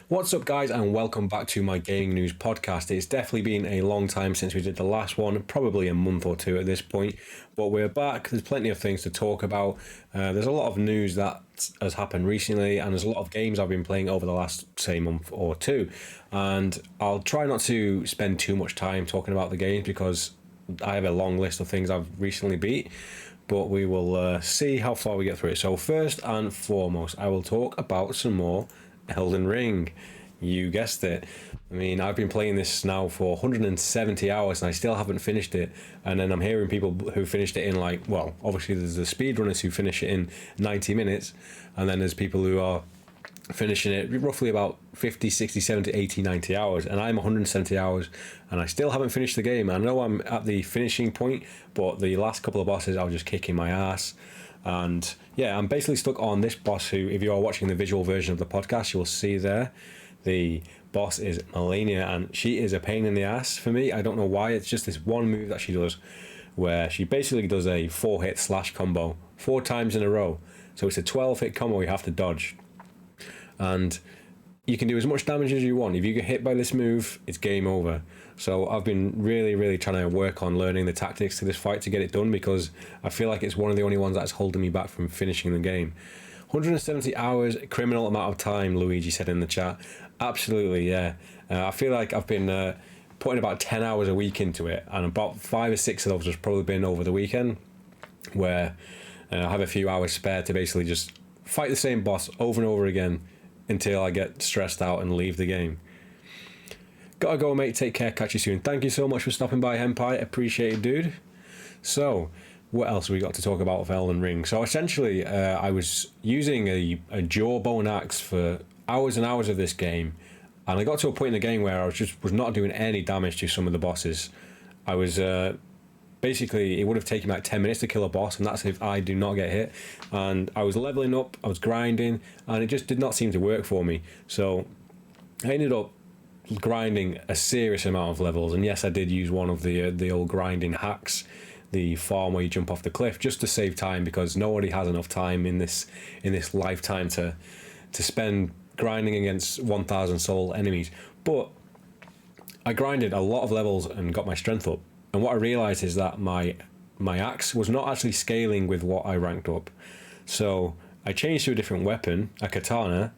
What's up, guys, and welcome back to my gaming news podcast. It's definitely been a long time since we did the last one, probably a month or two at this point, but we're back. There's plenty of things to talk about. There's a lot of news that has happened recently, and there's a lot of games I've been playing over the last, say, month or two. And I'll try not to spend too much time talking about the games because I have a long list of things I've recently beat, but we will see how far we get through it. So first and foremost, I will talk about some more Elden Ring. You guessed it. I mean, I've been playing this now for 170 hours and I still haven't finished it. And then I'm hearing people who finished it in obviously there's the speedrunners who finish it in 90 minutes. And then there's people who are finishing it roughly about 50, 60, 70, 80, 90 hours. And I'm 170 hours and I still haven't finished the game. I know I'm at the finishing point, but the last couple of bosses I was just kicking my ass. And yeah, I'm basically stuck on this boss who, if you are watching the visual version of the podcast, you will see there. The boss is Melania, and she is a pain in the ass for me. I don't know why. It's just this one move that she does where she basically does a 4-hit slash combo 4 times in a row. So it's a 12-hit combo you have to dodge. And you can do as much damage as you want. If you get hit by this move, it's game over. So I've been really trying to work on learning the tactics to this fight to get it done, because I feel like it's one of the only ones that's holding me back from finishing the game. 170 hours, criminal amount of time, Luigi said in the chat. Absolutely, yeah. I feel like I've been putting about 10 hours a week into it, and about 5 or 6 of those has probably been over the weekend, where I have a few hours spare to basically just fight the same boss over and over again until I get stressed out and leave the game. Gotta go, mate. Take care. Catch you soon. Thank you so much for stopping by, Henpai. Appreciate it, dude. So, what else have we got to talk about with Elden Ring? So, essentially, I was using a jawbone axe for hours and hours of this game, and I got to a point in the game where I was not doing any damage to some of the bosses. I was basically, it would have taken me like 10 minutes to kill a boss, and that's if I do not get hit. And I was leveling up, I was grinding, and it just did not seem to work for me. So, I ended up grinding a serious amount of levels, and yes, I did use one of the old grinding hacks, the farm where you jump off the cliff, just to save time, because nobody has enough time in this lifetime to spend grinding against 1,000 soul enemies. But I grinded a lot of levels and got my strength up, and what I realized is that my axe was not actually scaling with what I ranked up. So I changed to a different weapon, a katana,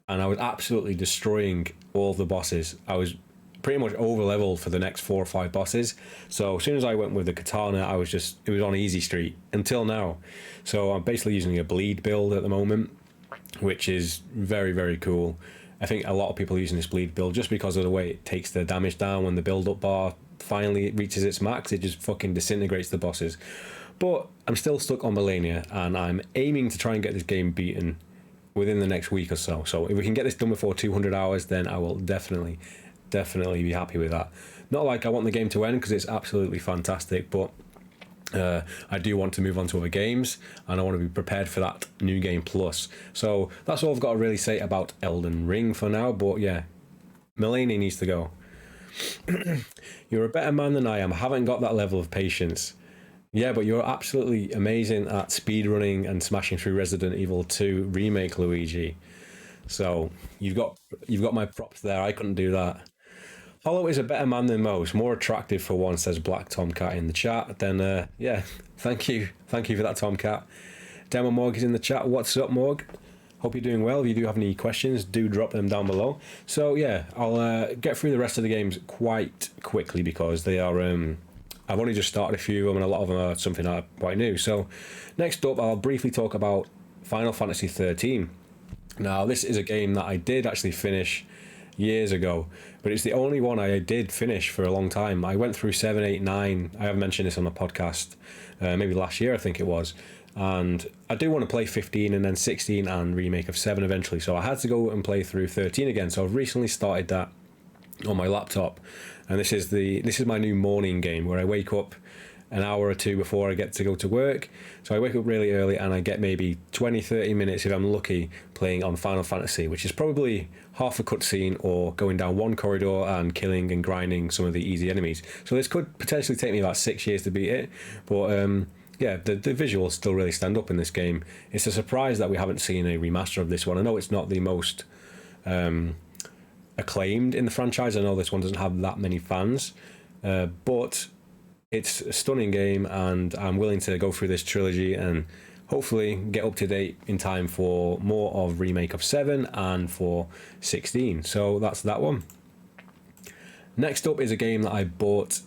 and I was absolutely destroying all the bosses. I was pretty much over leveled for the next 4 or 5 bosses. So as soon as I went with the katana, it was on easy street until now. So I'm basically using a bleed build at the moment, which is very cool. I think a lot of people are using this bleed build just because of the way it takes the damage down. When the build up bar finally reaches its max, it just fucking disintegrates the bosses. But I'm still stuck on Melania, and I'm aiming to try and get this game beaten within the next week or so. So if we can get this done before 200 hours, then I will definitely be happy with that. Not like I want the game to end, because it's absolutely fantastic, but I do want to move on to other games, and I want to be prepared for that new game plus. So that's all I've got to really say about Elden Ring for now. But yeah, Melania needs to go. You're a better man than I am. I haven't got that level of patience. Yeah, but you're absolutely amazing at speedrunning and smashing through Resident Evil 2 Remake, Luigi. So you've got my props there. I couldn't do that. Hollow is a better man than most, more attractive for one, says Black Tomcat in the chat. Then yeah, thank you for that, Tomcat. Demo Morg is in the chat. What's up, Morg? Hope you're doing well. If you do have any questions, do drop them down below. So yeah, I'll get through the rest of the games quite quickly, because they are I've only just started a few of them, and a lot of them are something I'm quite new. So next up, I'll briefly talk about Final Fantasy 13. Now, this is a game that I did actually finish years ago, but it's the only one I did finish for a long time. I went through 7, 8, 9. I have mentioned this on my podcast, maybe last year I think it was. And I do want to play 15 and then 16 and remake of 7 eventually. So I had to go and play through 13 again. So I've recently started that on my laptop, and this is my new morning game where I wake up an hour or two before I get to go to work. So I wake up really early, and I get maybe 20-30 minutes if I'm lucky playing on Final Fantasy, which is probably half a cutscene or going down one corridor and killing and grinding some of the easy enemies. So this could potentially take me about 6 years to beat it, but yeah, the visuals still really stand up in this game. It's a surprise that we haven't seen a remaster of this one. I know it's not the most acclaimed in the franchise. I know this one doesn't have that many fans, but it's a stunning game, and I'm willing to go through this trilogy and hopefully get up to date in time for more of remake of 7 and for 16. So that's that one. Next up is a game that I bought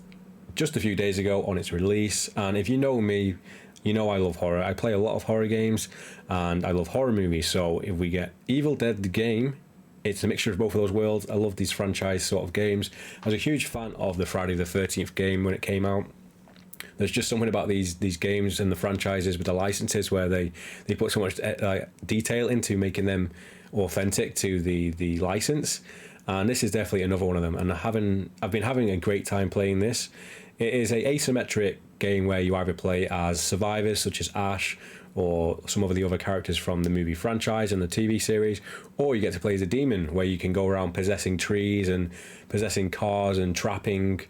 just a few days ago on its release, and if you know me, you know I love horror. I play a lot of horror games and I love horror movies, so if we get Evil Dead the game, it's a mixture of both of those worlds. I love these franchise sort of games. I was a huge fan of the Friday the 13th game when it came out. There's just something about these games and the franchises with the licenses where they put so much detail into making them authentic to the license, and this is definitely another one of them. And I've been having a great time playing this. It is a asymmetric game where you either play as survivors such as Ash or some of the other characters from the movie franchise and the TV series, or you get to play as a demon where you can go around possessing trees and possessing cars and trapping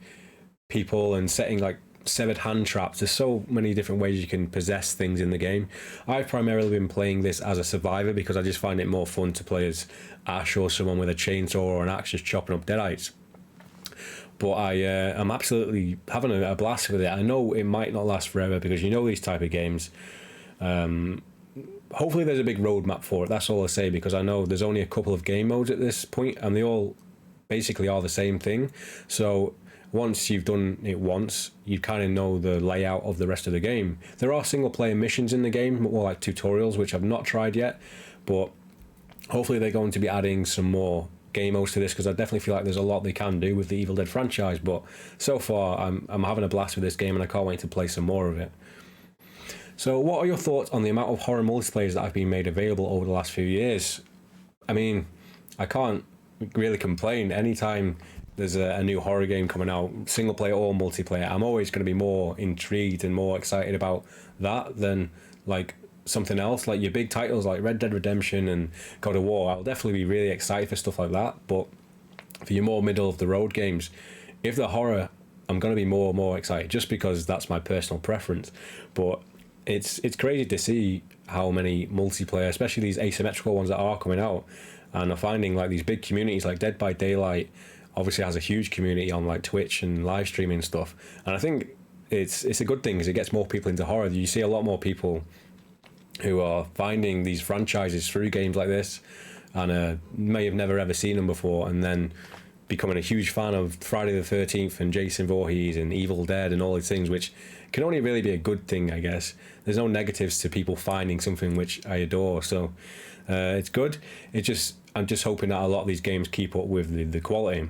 people and setting like severed hand traps. There's so many different ways you can possess things in the game. I've primarily been playing this as a survivor because I just find it more fun to play as Ash or someone with a chainsaw or an axe just chopping up deadites. But I'm absolutely having a blast with it. I know it might not last forever because you know these type of games. Hopefully there's a big roadmap for it. That's all I say, because I know there's only a couple of game modes at this point and they all basically are the same thing. So once you've done it once, you kind of know the layout of the rest of the game. There are single player missions in the game, more like tutorials, which I've not tried yet, but hopefully they're going to be adding some more game modes to this, because I definitely feel like there's a lot they can do with the Evil Dead franchise. But so far I'm having a blast with this game and I can't wait to play some more of it. So what are your thoughts on the amount of horror multiplayers that have been made available over the last few years? I mean, I can't really complain. Anytime there's a new horror game coming out, single player or multiplayer, I'm always going to be more intrigued and more excited about that than like something else. Like your big titles like Red Dead Redemption and God of War, I'll definitely be really excited for stuff like that. But for your more middle of the road games, if they're horror, I'm going to be more excited just because that's my personal preference. But it's crazy to see how many multiplayer, especially these asymmetrical ones that are coming out, and I'm finding like these big communities like Dead by Daylight obviously has a huge community on like Twitch and live streaming stuff, and I think it's a good thing because it gets more people into horror. You see a lot more people who are finding these franchises through games like this and may have never ever seen them before, and then becoming a huge fan of Friday the 13th and Jason Voorhees and Evil Dead and all these things, which can only really be a good thing, I guess. There's no negatives to people finding something which I adore, so it's good. I'm just hoping that a lot of these games keep up with the quality,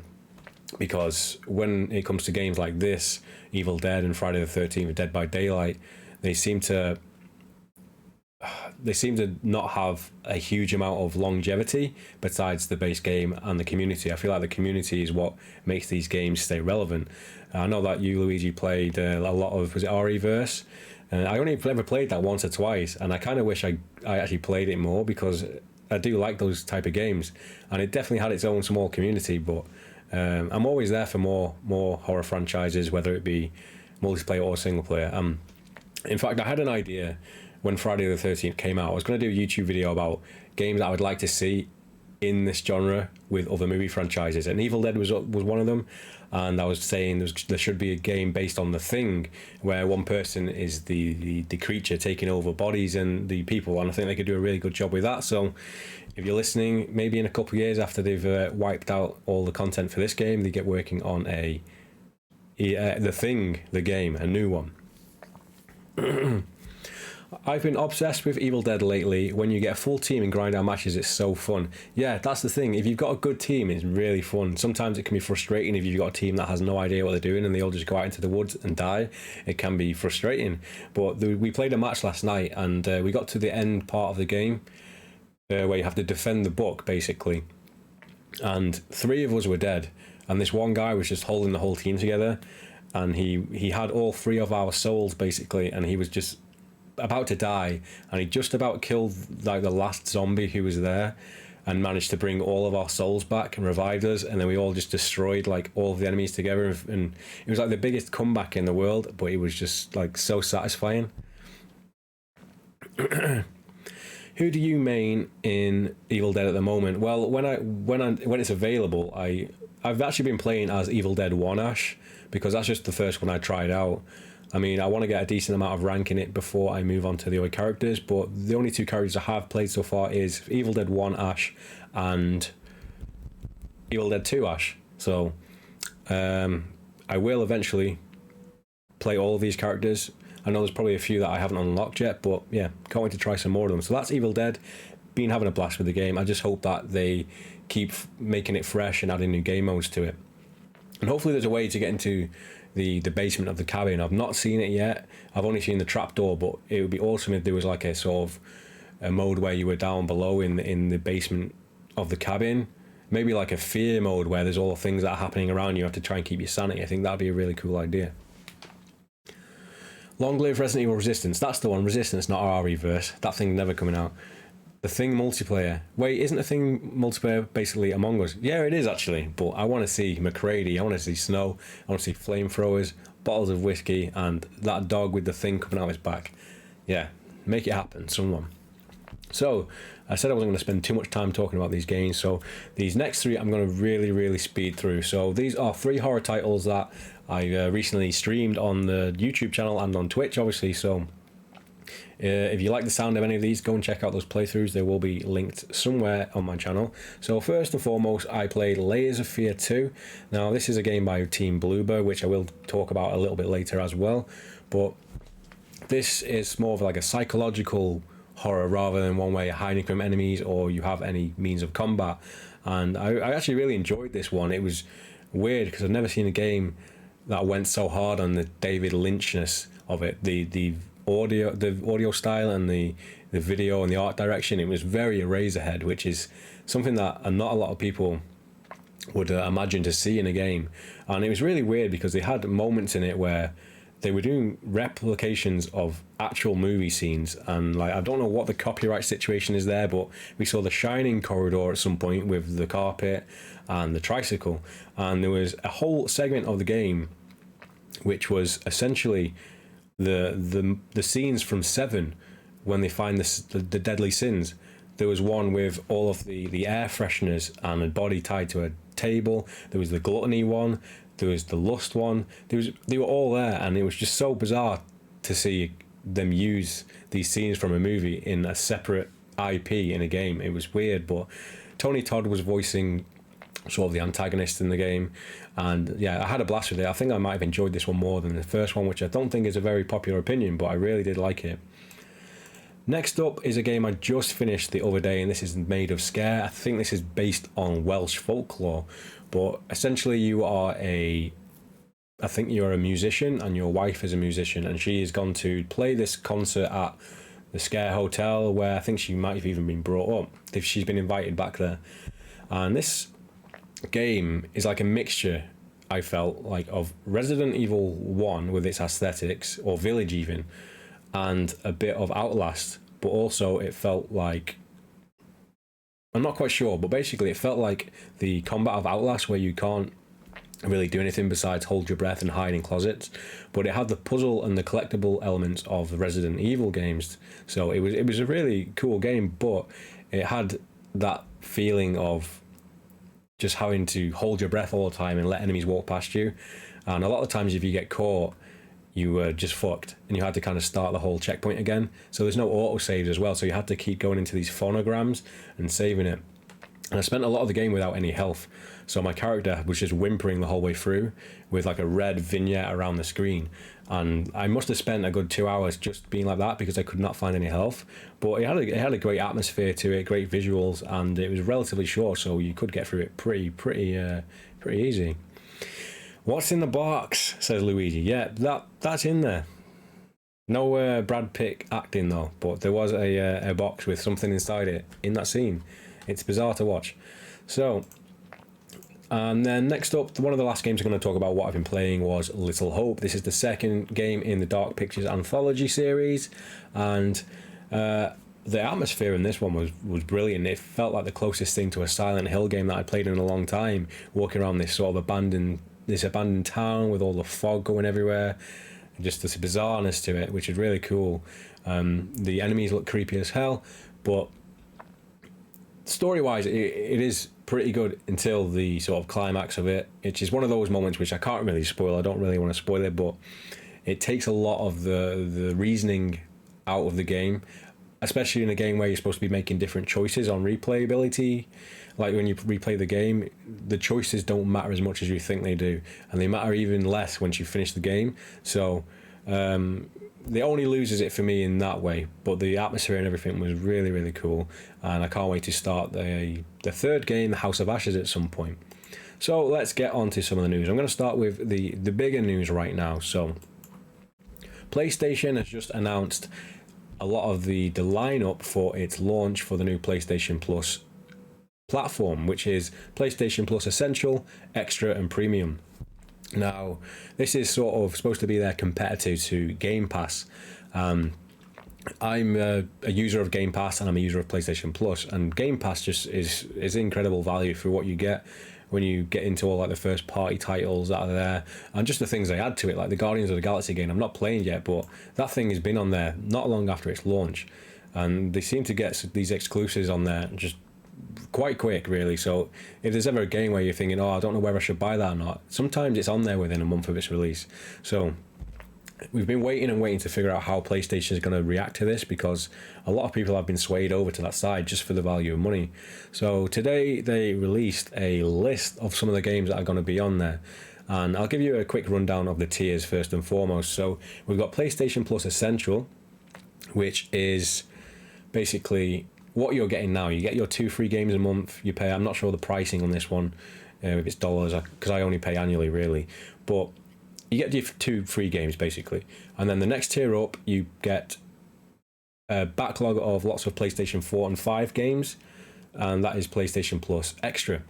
because when it comes to games like this, Evil Dead and Friday the 13th and Dead by Daylight, they seem to not have a huge amount of longevity besides the base game and the community. I feel like the community is what makes these games stay relevant. I know that you, Luigi, played a lot of, was it RE-verse? I only ever played that once or twice, and I kind of wish I actually played it more, because I do like those type of games, and it definitely had its own small community. But I'm always there for more horror franchises, whether it be multiplayer or single player. In fact, I had an idea when Friday the 13th came out. I was going to do a YouTube video about games that I would like to see in this genre with other movie franchises, and Evil Dead was one of them. And I was saying there should be a game based on The Thing, where one person is the creature taking over bodies and the people, and I think they could do a really good job with that. So if you're listening, maybe in a couple of years after they've wiped out all the content for this game, they get working on The Thing, the game, a new one. I've been obsessed with Evil Dead lately. When you get a full team and grind out matches, it's so fun. Yeah, that's the thing. If you've got a good team, it's really fun. Sometimes it can be frustrating if you've got a team that has no idea what they're doing and they all just go out into the woods and die. It can be frustrating. But we played a match last night, and we got to the end part of the game where you have to defend the book, basically. And 3 of us were dead, and this one guy was just holding the whole team together, and he had all 3 of our souls, basically, and he was just about to die, and he just about killed like the last zombie who was there and managed to bring all of our souls back and revived us, and then we all just destroyed like all of the enemies together, and it was like the biggest comeback in the world, but it was just like so satisfying. Who do you main in Evil Dead at the moment? Well, when it's available, I've actually been playing as Evil Dead 1 Ash, because that's just the first one I tried out. I mean, I want to get a decent amount of rank in it before I move on to the other characters, but the only two characters I have played so far is Evil Dead 1 Ash and Evil Dead 2 Ash. So I will eventually play all of these characters. I know there's probably a few that I haven't unlocked yet, but yeah, can't wait to try some more of them. So that's Evil Dead. Been having a blast with the game. I just hope that they keep making it fresh and adding new game modes to it. And hopefully there's a way to get into the basement of the cabin. I've not seen it yet. I've only seen the trapdoor, but it would be awesome if there was like a sort of a mode where you were down below in the basement of the cabin. Maybe like a fear mode where there's all the things that are happening around you. You have to try and keep your sanity. I think that'd be a really cool idea. Long live Resident Evil Resistance. That's the one. Resistance, not our reverse. That thing's never coming out. The Thing multiplayer. Wait, isn't the Thing multiplayer basically Among Us? Yeah, it is actually. But I want to see McCready. I want to see snow. I want to see flamethrowers, bottles of whiskey, and that dog with the Thing coming out of his back. Yeah, make it happen, someone. So, I said I wasn't going to spend too much time talking about these games, so these next three I'm going to really speed through. So these are 3 horror titles that I recently streamed on the YouTube channel and on Twitch, obviously. So if you like the sound of any of these, go and check out those playthroughs. They will be linked somewhere on my channel. So first and foremost, I played Layers of Fear 2. Now this is a game by Team Bloober, which I will talk about a little bit later as well. But this is more of like a psychological horror rather than one where you're hiding from enemies or you have any means of combat. And I actually really enjoyed this one. It was weird because I've never seen a game that went so hard on the David Lynchness of it. The audio style and the video and the art direction, it was very Eraserhead, which is something that not a lot of people would imagine to see in a game. And it was really weird because they had moments in it where they were doing replications of actual movie scenes, and like I don't know what the copyright situation is there, but we saw the Shining corridor at some point with the carpet and the tricycle, and there was a whole segment of the game which was essentially the scenes from Seven when they find the deadly sins. There was one with all of the air fresheners and a body tied to a table. There was the gluttony one. There was the lust one. They were all there, and it was just so bizarre to see them use these scenes from a movie in a separate IP in a game. It was weird, but Tony Todd was voicing sort of the antagonist in the game, and yeah, I had a blast with it. I think I might have enjoyed this one more than the first one, which I don't think is a very popular opinion, but I really did like it. Next up is a game I just finished the other day, and this is Made of Scare. I think this is based on Welsh folklore, but essentially you're a musician and your wife is a musician, and she has gone to play this concert at the Scare Hotel, where I think she might have even been brought up. If she's been invited back there. And this game is like a mixture, I felt like, of Resident Evil 1 with its aesthetics, or Village even, and a bit of Outlast, but also it felt like, I'm not quite sure, but basically it felt like the combat of Outlast, where you can't really do anything besides hold your breath and hide in closets, but it had the puzzle and the collectible elements of the Resident Evil games. So it was a really cool game, but it had that feeling of just having to hold your breath all the time and let enemies walk past you, and a lot of times if you get caught, you were just fucked, and you had to kind of start the whole checkpoint again. So there's no auto saves as well, so you had to keep going into these phonograms and saving it. And I spent a lot of the game without any health, so my character was just whimpering the whole way through with like a red vignette around the screen, and I must have spent a good 2 hours just being like that because I could not find any health. But it had a great atmosphere to it, great visuals, and it was relatively short, so you could get through it pretty easy. What's in the box, says Luigi. Yeah, that's in there. No Brad Pitt acting though, but there was a box with something inside it in that scene. It's bizarre to watch. So, and then next up, one of the last games I'm going to talk about what I've been playing was Little Hope. This is the second game in the Dark Pictures anthology series, and the atmosphere in this one was brilliant. It felt like the closest thing to a Silent Hill game that I'd played in a long time, walking around this sort of abandoned town with all the fog going everywhere, and just this bizarreness to it, which is really cool. The enemies look creepy as hell, But story-wise, it is pretty good until the sort of climax of it, which is one of those moments which I can't really spoil. I don't really want to spoil it, but it takes a lot of the reasoning out of the game, especially in a game where you're supposed to be making different choices on replayability. Like when you replay the game, the choices don't matter as much as you think they do, and they matter even less once you finish the game. So it only loses it for me in that way, but the atmosphere and everything was really, really cool, and I can't wait to start the third game, the House of Ashes, at some point. So let's get on to some of the news. I'm going to start with the bigger news right now. So PlayStation has just announced a lot of the lineup for its launch for the new PlayStation Plus platform, which is PlayStation Plus Essential, Extra, and Premium. Now, this is sort of supposed to be their competitor to Game Pass. I'm a user of Game Pass, and I'm a user of PlayStation Plus, and Game Pass just is incredible value for what you get when you get into all like the first party titles that are there, and just the things they add to it, like the Guardians of the Galaxy game. I'm not playing yet, but that thing has been on there not long after its launch, and they seem to get these exclusives on there just quite quick, really. So if there's ever a game where you're thinking, oh, I don't know whether I should buy that or not, sometimes it's on there within a month of its release. So we've been waiting to figure out how PlayStation is going to react to this, because a lot of people have been swayed over to that side just for the value of money. So today they released a list of some of the games that are going to be on there, and I'll give you a quick rundown of the tiers first and foremost. So we've got PlayStation Plus Essential, which is basically what you're getting now. You get your 2 free games a month. You pay, I'm not sure the pricing on this one, if it's dollars, because I only pay annually, really, but you get your 2 free games basically. And then the next tier up, you get a backlog of lots of PlayStation 4 and 5 games, and that is PlayStation Plus Extra.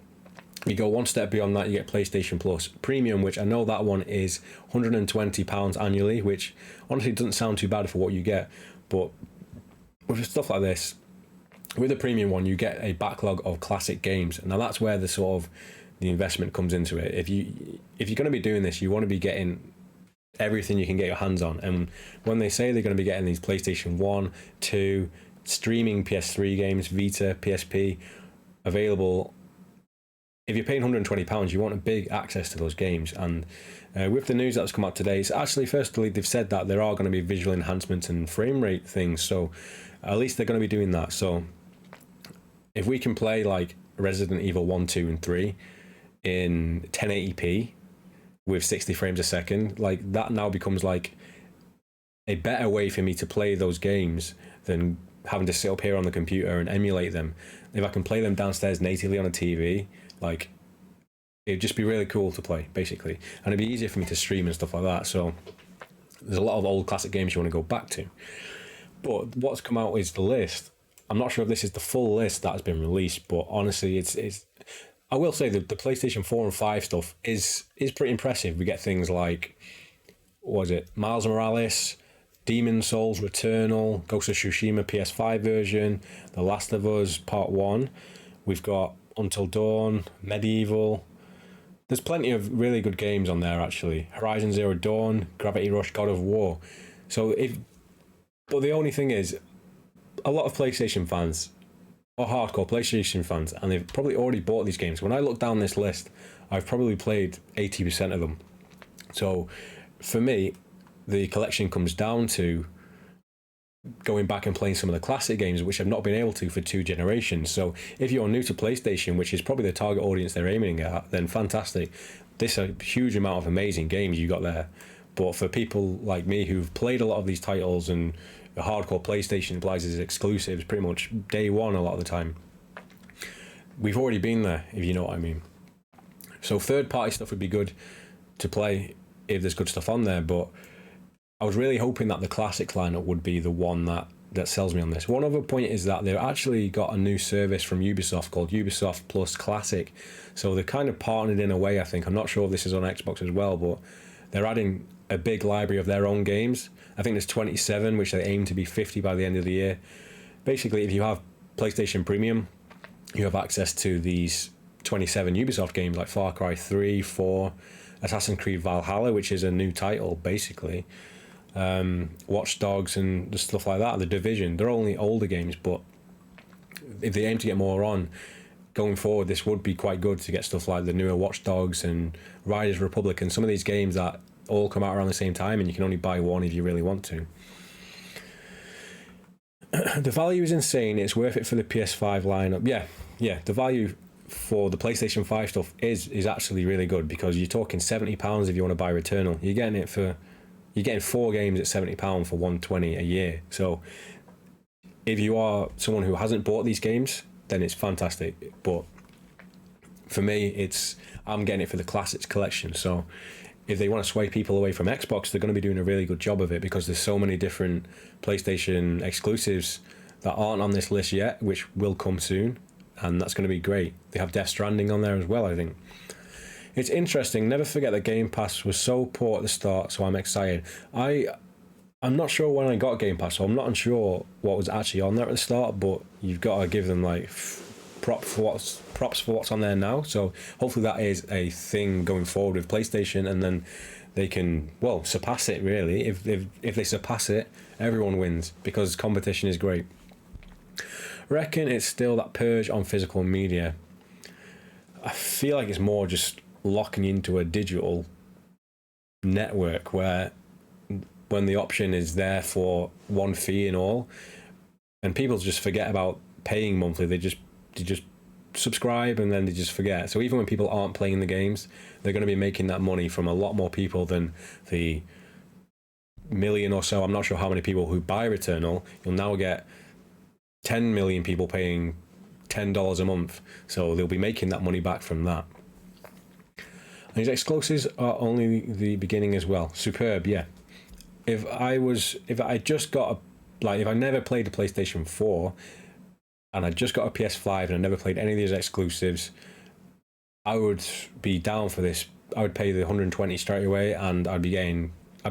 You go one step beyond that, you get PlayStation Plus Premium, which I know that one is £120 annually, which honestly doesn't sound too bad for what you get. But with stuff like this, with the premium one, you get a backlog of classic games. Now that's where the sort of the investment comes into it. If you're going to be doing this, you want to be getting everything you can get your hands on. And when they say they're going to be getting these PlayStation 1, 2, streaming PS3 games, Vita, PSP available, if you're paying £120, you want a big access to those games. And with the news that's come out today, it's actually, firstly, they've said that there are going to be visual enhancements and frame rate things. So at least they're going to be doing that. So if we can play like Resident Evil 1, 2, and 3 in 1080p with 60 frames a second, like that now becomes like a better way for me to play those games than having to sit up here on the computer and emulate them. If I can play them downstairs natively on a TV, like it'd just be really cool to play, basically, and it'd be easier for me to stream and stuff like that. So there's a lot of old classic games you want to go back to. But what's come out is the list. I'm not sure if this is the full list that has been released, but honestly, it's I will say that the PlayStation 4 and 5 stuff is pretty impressive. We get things like, what was it, Miles Morales, Demon Souls Returnal, Ghost of Tsushima PS5 version, The Last of Us Part 1. We've got Until Dawn, Medieval. There's plenty of really good games on there, actually. Horizon Zero Dawn, Gravity Rush, God of War. But the only thing is, a lot of PlayStation fans are hardcore PlayStation fans, and they've probably already bought these games. When I look down this list, I've probably played 80% of them. So for me, the collection comes down to going back and playing some of the classic games, which I've not been able to for 2 generations. So if you're new to PlayStation, which is probably the target audience they're aiming at, then fantastic. This is a huge amount of amazing games you got there. But for people like me who've played a lot of these titles, and the hardcore PlayStation applies as exclusives pretty much day one a lot of the time, we've already been there, if you know what I mean. So third-party stuff would be good to play if there's good stuff on there, but I was really hoping that the classic lineup would be the one that sells me on this. One other point is that they've actually got a new service from Ubisoft called Ubisoft Plus Classic. So they're kind of partnered in a way, I think. I'm not sure if this is on Xbox as well, but they're adding a big library of their own games. I think there's 27, which they aim to be 50 by the end of the year. Basically, if you have PlayStation Premium, you have access to these 27 Ubisoft games like Far Cry 3, 4, Assassin's Creed Valhalla, which is a new title, basically. Watch Dogs and stuff like that. The Division, they're only older games, but if they aim to get more on going forward, this would be quite good to get stuff like the newer Watch Dogs and Riders Republic and some of these games that all come out around the same time, and you can only buy one if you really want to. The value is insane. It's worth it for the PS5 lineup. Yeah, the value for the PlayStation 5 stuff is actually really good, because you're talking £70 if you want to buy Returnal. You're getting 4 games at £70 for £120 a year. So if you are someone who hasn't bought these games, then it's fantastic. But for me, I'm getting it for the Classics collection. So if they want to sway people away from Xbox, they're going to be doing a really good job of it, because there's so many different PlayStation exclusives that aren't on this list yet, which will come soon, and that's going to be great. They have Death Stranding on there as well, I think. It's interesting. Never forget that Game Pass was so poor at the start, so I'm excited. I'm not sure when I got Game Pass, so I'm not unsure what was actually on there at the start, but you've got to give them like props for what's on there now. So hopefully that is a thing going forward with PlayStation, and then they can, well, surpass it really. If they surpass it, everyone wins, because competition is great. Reckon it's still that purge on physical media. I feel like it's more just locking into a digital network where when the option is there for one fee and all, and people just forget about paying monthly. They just subscribe and then they just forget. So even when people aren't playing the games, they're going to be making that money from a lot more people than the million or so, I'm not sure how many people who buy Returnal. You'll now get 10 million people paying $10 a month, so they'll be making that money back from that. And these exclusives are only the beginning as well. Superb, yeah. If I never played a PlayStation 4 and I just got a PS5 and I never played any of these exclusives, I would be down for this. I would pay the 120 straight away, and I'd be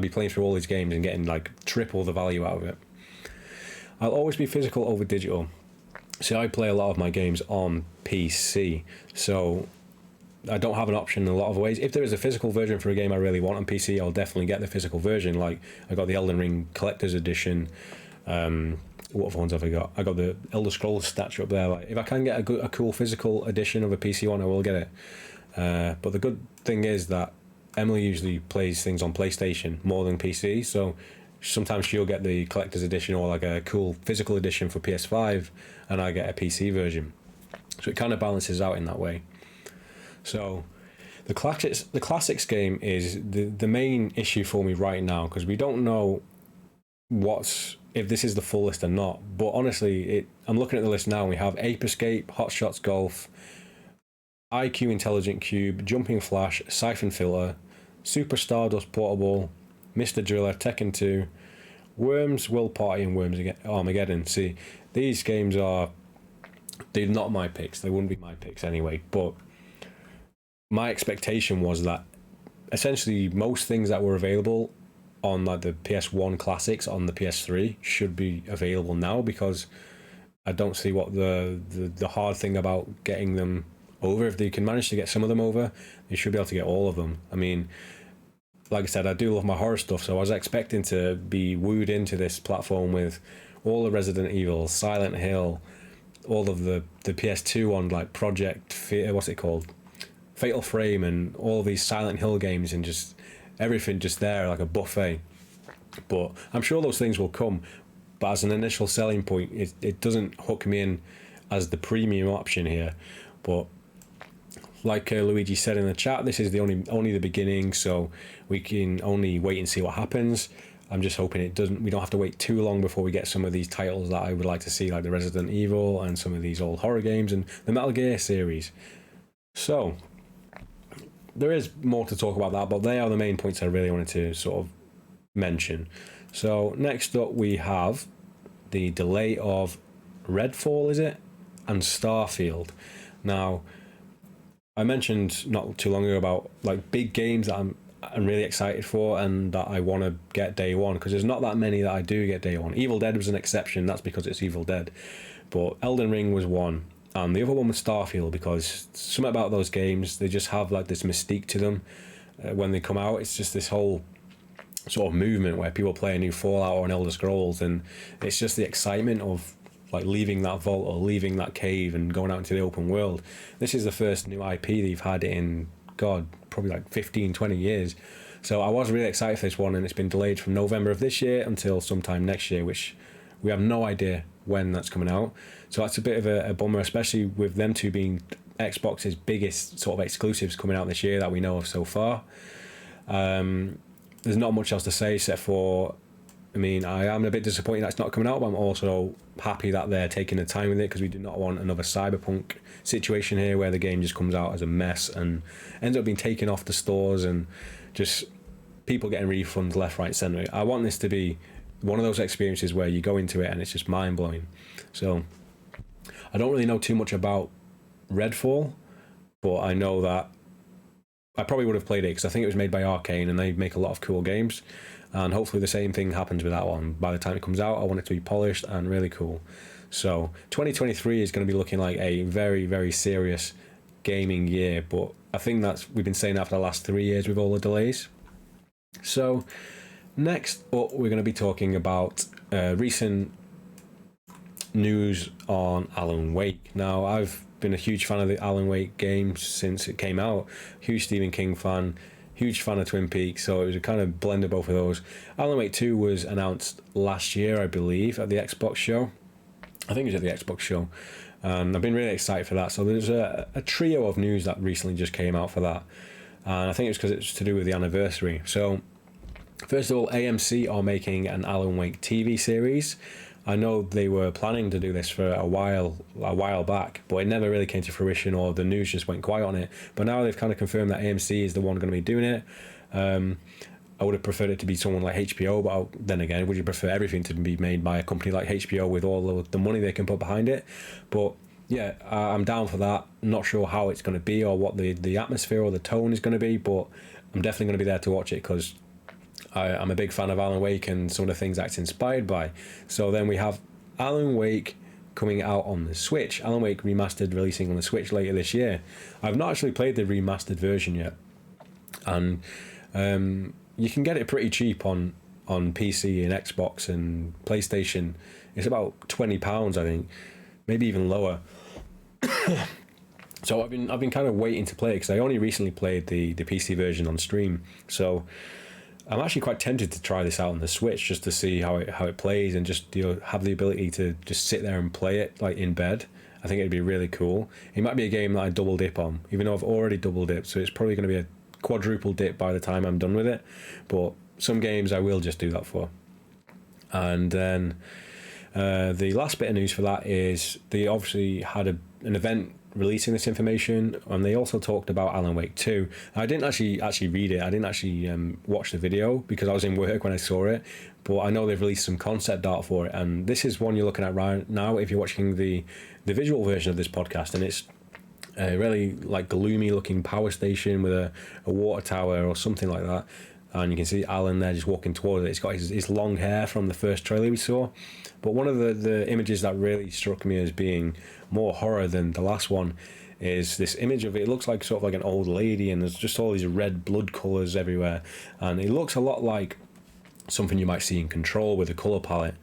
playing through all these games and getting like triple the value out of it. I'll always be physical over digital. See, I play a lot of my games on PC, so I don't have an option in a lot of ways. If there is a physical version for a game I really want on PC, I'll definitely get the physical version. Like, I got the Elden Ring Collector's Edition. What other ones have I got? I got the Elder Scrolls statue up there. Like, if I can get a cool physical edition of a PC one, I will get it. But the good thing is that Emily usually plays things on PlayStation more than PC, so sometimes she'll get the Collector's Edition or like a cool physical edition for PS5, and I get a PC version. So it kind of balances out in that way. So the classics game is the main issue for me right now, because we don't know if this is the full list or not. But honestly, I'm looking at the list now, and we have Ape Escape, Hot Shots Golf, IQ Intelligent Cube, Jumping Flash, Siphon Filter, Super Stardust Portable, Mr. Driller, Tekken 2, Worms, Will Party, and Worms Armageddon. See, these games they're not my picks. They wouldn't be my picks anyway, but my expectation was that essentially most things that were available on like the PS1 classics on the PS3 should be available now, because I don't see what the hard thing about getting them over. If they can manage to get some of them over, they should be able to get all of them. I mean, like I said, I do love my horror stuff, so I was expecting to be wooed into this platform with all the Resident Evil, Silent Hill, all of the PS2 on like what's it called? Fatal Frame, and all of these Silent Hill games, and just everything just there like a buffet. But I'm sure those things will come, but as an initial selling point, it doesn't hook me in as the premium option here. But like Luigi said in the chat, this is only the beginning, so we can only wait and see what happens. I'm just hoping we don't have to wait too long before we get some of these titles that I would like to see, like the Resident Evil and some of these old horror games and the Metal Gear series. So there is more to talk about that, but they are the main points I really wanted to sort of mention. So next up we have the delay of Redfall, is it? And Starfield. Now, I mentioned not too long ago about like big games that I'm really excited for and that I want to get day one, because there's not that many that I do get day one. Evil Dead was an exception, that's because it's Evil Dead. But Elden Ring was one. And the other one was Starfield, because something about those games, they just have like this mystique to them when they come out. It's just this whole sort of movement where people play a new Fallout or an Elder Scrolls, and it's just the excitement of like leaving that vault or leaving that cave and going out into the open world. This is the first new IP they've had in, God, probably like 15, 20 years. So I was really excited for this one, and it's been delayed from November of this year until sometime next year, which we have no idea when that's coming out. So that's a bit of a bummer, especially with them two being Xbox's biggest sort of exclusives coming out this year that we know of so far. There's not much else to say except for, I mean, I am a bit disappointed that it's not coming out, but I'm also happy that they're taking the time with it, because we do not want another Cyberpunk situation here where the game just comes out as a mess and ends up being taken off the stores and just people getting refunds left, right, centre. I want this to be one of those experiences where you go into it and it's just mind-blowing. So I don't really know too much about Redfall, but I know that I probably would have played it because I think it was made by Arcane and they make a lot of cool games, and hopefully the same thing happens with that one. By the time it comes out, I want it to be polished and really cool. So 2023 is going to be looking like a very, very serious gaming year, but I think we've been saying that for the last 3 years with all the delays. So next up, we're going to be talking about recent news on Alan Wake. Now, I've been a huge fan of the Alan Wake game since it came out. Huge Stephen King fan, huge fan of Twin Peaks, so it was a kind of blend of both of those. Alan Wake 2 was announced last year, I believe, at the Xbox show. I think it was at the Xbox show. And I've been really excited for that. So there's a trio of news that recently just came out for that. And I think it's because it's to do with the anniversary. So, first of all, AMC are making an Alan Wake TV series. I know they were planning to do this for a while back, but it never really came to fruition, or the news just went quiet on it. But now they've kind of confirmed that AMC is the one going to be doing it. I would have preferred it to be someone like HBO, but then again, would you prefer everything to be made by a company like HBO with all the money they can put behind it? But yeah, I'm down for that. Not sure how it's going to be or what the atmosphere or the tone is going to be, but I'm definitely going to be there to watch it because I'm a big fan of Alan Wake and some of the things that it's inspired by. So then we have Alan Wake coming out on the Switch. Alan Wake Remastered releasing on the Switch later this year. I've not actually played the remastered version yet. And you can get it pretty cheap on PC and Xbox and PlayStation. It's about £20, I think. Maybe even lower. So I've been kind of waiting to play it because I only recently played the PC version on stream. So I'm actually quite tempted to try this out on the Switch just to see how it plays and just have the ability to just sit there and play it like in bed. I think it'd be really cool. It might be a game that I double dip on, even though I've already double dipped, so it's probably going to be a quadruple dip by the time I'm done with it. But some games I will just do that for. And then the last bit of news for that is they obviously had an event releasing this information, and they also talked about Alan Wake 2. I didn't actually read it. I didn't actually watch the video because I was in work when I saw it, but I know they've released some concept art for it, and this is one you're looking at right now if you're watching the visual version of this podcast, and it's a really like gloomy looking power station with a water tower or something like that, and you can see Alan there just walking towards it. It's got his long hair from the first trailer we saw. But one of the images that really struck me as being more horror than the last one is this image of it looks like sort of like an old lady, and there's just all these red blood colours everywhere, and it looks a lot like something you might see in Control with a colour palette,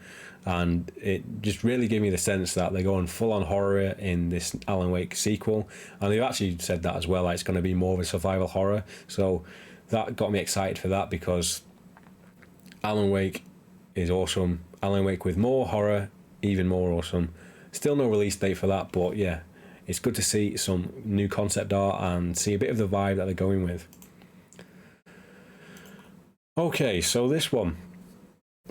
and it just really gave me the sense that they're going full on horror in this Alan Wake sequel, and they've actually said that as well, like it's going to be more of a survival horror. So that got me excited for that because Alan Wake is awesome. Alan Wake with more horror, even more awesome. Still no release date for that, but yeah, it's good to see some new concept art and see a bit of the vibe that they're going with. Okay, so this one.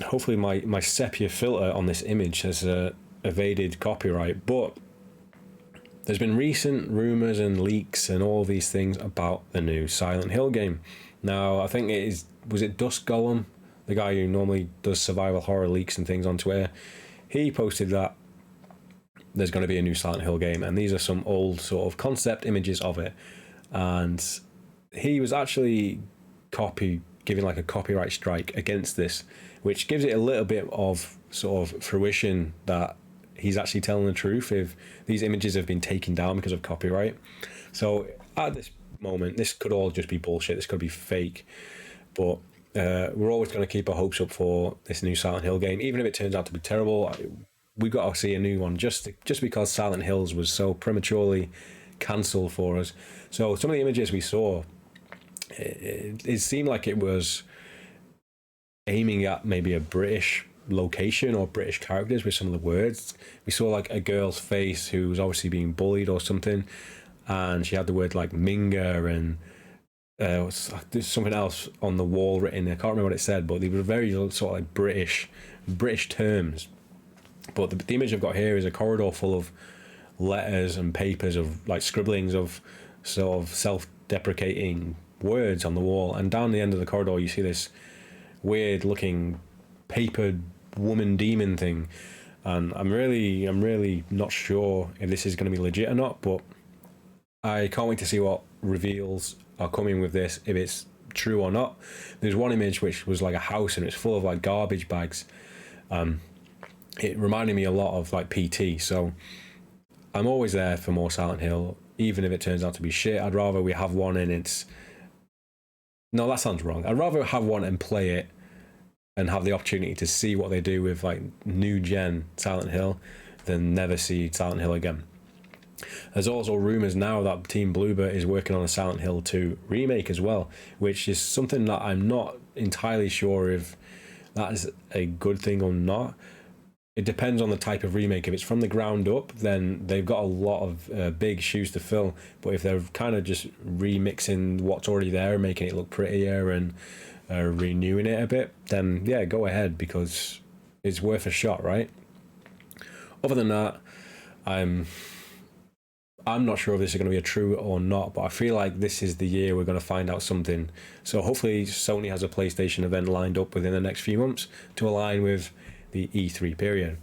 Hopefully my sepia filter on this image has evaded copyright, but there's been recent rumours and leaks and all these things about the new Silent Hill game. Now, I think was it Dusk Golem, the guy who normally does survival horror leaks and things on Twitter? He posted that there's going to be a new Silent Hill game, and these are some old sort of concept images of it. And he was actually giving like a copyright strike against this, which gives it a little bit of sort of fruition that he's actually telling the truth if these images have been taken down because of copyright. So at this moment, this could all just be bullshit. This could be fake. But we're always going to keep our hopes up for this new Silent Hill game, even if it turns out to be terrible. we got to see a new one just because Silent Hills was so prematurely cancelled for us. So some of the images we saw, it seemed like it was aiming at maybe a British location or British characters with some of the words. We saw like a girl's face who was obviously being bullied or something, and she had the word like Minga, and there's something else on the wall written. I can't remember what it said, but they were very sort of like British terms. But the image I've got here is a corridor full of letters and papers of like scribblings of sort of self-deprecating words on the wall, and down the end of the corridor you see this weird looking papered woman demon thing, and I'm really not sure if this is going to be legit or not, but I can't wait to see what reveals are coming with this, if it's true or not. There's one image which was like a house and it's full of like garbage bags. It reminded me a lot of like PT, so I'm always there for more Silent Hill, even if it turns out to be shit. I'd rather we have one and it's... No, that sounds wrong. I'd rather have one and play it and have the opportunity to see what they do with like new gen Silent Hill than never see Silent Hill again. There's also rumours now that Team Bloober is working on a Silent Hill 2 remake as well, which is something that I'm not entirely sure if that is a good thing or not. It depends on the type of remake. If it's from the ground up, then they've got a lot of big shoes to fill. But if they're kind of just remixing what's already there, making it look prettier and renewing it a bit, then yeah, go ahead, because it's worth a shot, right? Other than that, I'm not sure if this is going to be a true or not, but I feel like this is the year we're going to find out something. So hopefully Sony has a PlayStation event lined up within the next few months to align with the E3 period.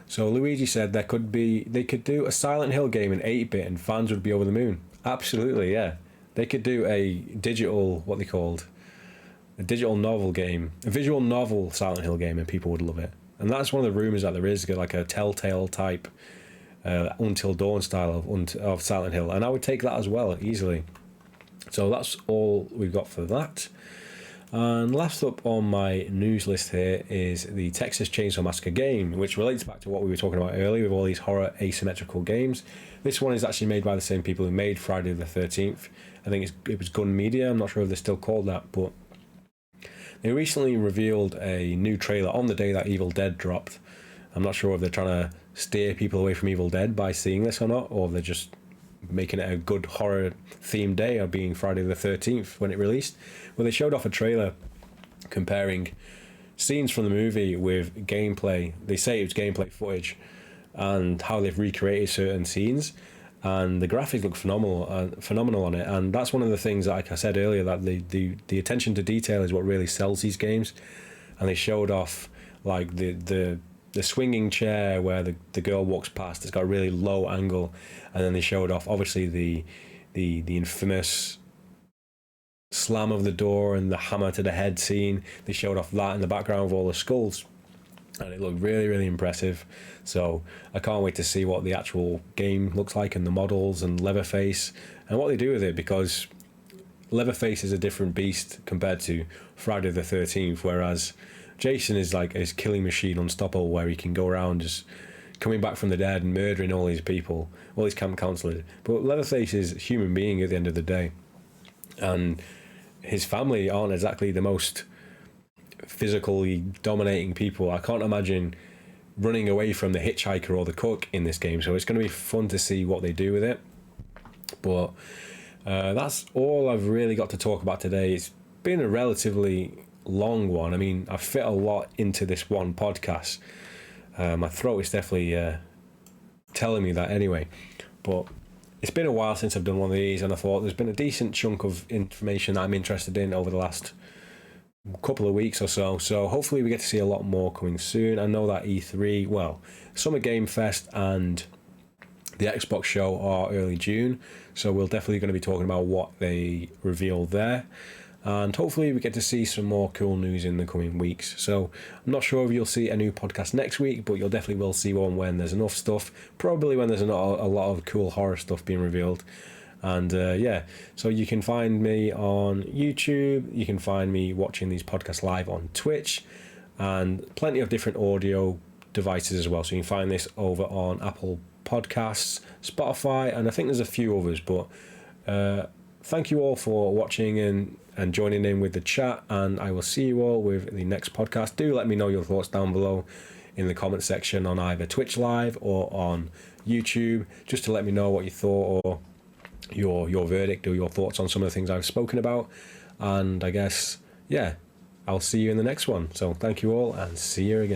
So Luigi said they could do a Silent Hill game in 8-bit and fans would be over the moon. Absolutely, yeah. They could do a digital, what they called, a digital novel game, a visual novel Silent Hill game, and people would love it. And that's one of the rumours that there is, like a Telltale type Until Dawn style of Silent Hill, and I would take that as well easily. So that's all we've got for that. And last up on my news list here is the Texas Chainsaw Massacre game, which relates back to what we were talking about earlier with all these horror asymmetrical games. This one is actually made by the same people who made Friday the 13th. I think it was Gun Media. I'm not sure if they're still called that, but they recently revealed a new trailer on the day that Evil Dead dropped. I'm not sure if they're trying to steer people away from Evil Dead by seeing this or not, or if they're just making it a good horror themed day of being Friday the 13th when it released. Well, they showed off a trailer comparing scenes from the movie with gameplay. They say it was gameplay footage and how they've recreated certain scenes, and the graphics look phenomenal on it. And that's one of the things that, like I said earlier, that the attention to detail is what really sells these games. And they showed off like the swinging chair where the girl walks past. It's got a really low angle, and then they showed off obviously the infamous slam of the door and the hammer to the head scene. They showed off that in the background with all the skulls, and it looked really, really impressive. So I can't wait to see what the actual game looks like, and the models and Leatherface and what they do with it, because Leatherface is a different beast compared to Friday the 13th, whereas Jason is like his killing machine unstoppable, where he can go around just coming back from the dead and murdering all these people, all these camp counselors. But Leatherface is a human being at the end of the day, and his family aren't exactly the most physically dominating people. I can't imagine running away from the hitchhiker or the cook in this game, so it's going to be fun to see what they do with it. But that's all I've really got to talk about today. It's been a relatively long one. I mean, I fit a lot into this one podcast. My throat is definitely telling me that anyway, but it's been a while since I've done one of these, and I thought there's been a decent chunk of information that I'm interested in over the last couple of weeks or so. So hopefully we get to see a lot more coming soon. I know that E3, well, Summer Game Fest and the Xbox show are early June, so we're definitely going to be talking about what they reveal there. And hopefully we get to see some more cool news in the coming weeks. So I'm not sure if you'll see a new podcast next week, but you'll definitely will see one when there's enough stuff. Probably when there's not a lot of cool horror stuff being revealed. And yeah, so you can find me on YouTube. You can find me watching these podcasts live on Twitch, and plenty of different audio devices as well. So you can find this over on Apple Podcasts, Spotify, and I think there's a few others. But thank you all for watching and joining in with the chat, and I will see you all with the next podcast. Do let me know your thoughts down below in the comment section on either Twitch Live or on YouTube, just to let me know what you thought, or your verdict, or your thoughts on some of the things I've spoken about. And I guess, yeah, I'll see you in the next one. So thank you all, and see you again.